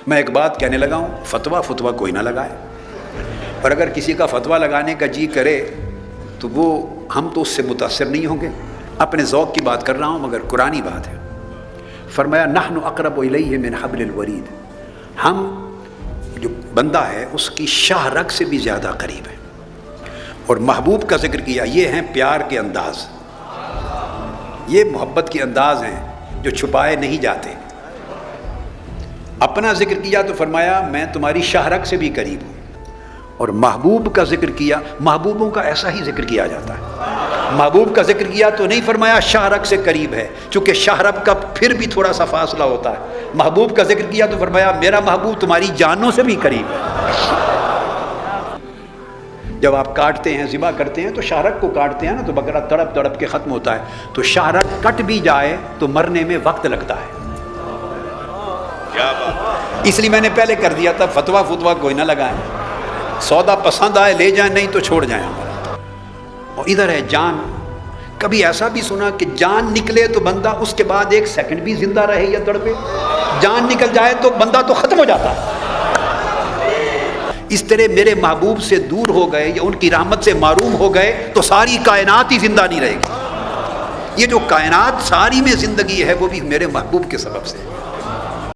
میں ایک بات کہنے لگا ہوں، فتویٰ کوئی نہ لگائے، اور اگر کسی کا فتویٰ لگانے کا جی کرے تو وہ ہم تو اس سے متاثر نہیں ہوں گے۔ اپنے ذوق کی بات کر رہا ہوں مگر قرآنی بات ہے۔ فرمایا نحن اقرب الیہ من حبل الورید، ہم جو بندہ ہے اس کی شاہ رگ سے بھی زیادہ قریب ہے۔ اور محبوب کا ذکر کیا، یہ ہیں پیار کے انداز، یہ محبت کے انداز ہیں جو چھپائے نہیں جاتے۔ اپنا ذکر کیا تو فرمایا میں تمہاری شاہ رگ سے بھی قریب ہوں، اور محبوب کا ذکر کیا، محبوبوں کا ایسا ہی ذکر کیا جاتا ہے۔ محبوب کا ذکر کیا تو نہیں فرمایا شاہ رگ سے قریب ہے، چونکہ شاہ رگ کا پھر بھی تھوڑا سا فاصلہ ہوتا ہے۔ محبوب کا ذکر کیا تو فرمایا میرا محبوب تمہاری جانوں سے بھی قریب ہے۔ جب آپ کاٹتے ہیں، ذبح کرتے ہیں تو شاہ رگ کو کاٹتے ہیں نا، تو بکرا تڑپ تڑپ کے ختم ہوتا ہے، تو شاہ رگ کٹ بھی جائے تو مرنے میں وقت لگتا ہے۔ اس لیے میں نے پہلے کر دیا تھا، فتویٰ کوئی نہ لگائیں، سودا پسند آئے لے جائیں، نہیں تو چھوڑ جائیں ہمارا۔ اور ادھر ہے جان، کبھی ایسا بھی سنا کہ جان نکلے تو بندہ اس کے بعد ایک سیکنڈ بھی زندہ رہے یا تڑپے؟ جان نکل جائے تو بندہ تو ختم ہو جاتا ہے۔ اس طرح میرے محبوب سے دور ہو گئے یا ان کی رحمت سے محروم ہو گئے تو ساری کائنات ہی زندہ نہیں رہے گی۔ یہ جو کائنات ساری میں زندگی ہے وہ بھی میرے محبوب کے سبب سے۔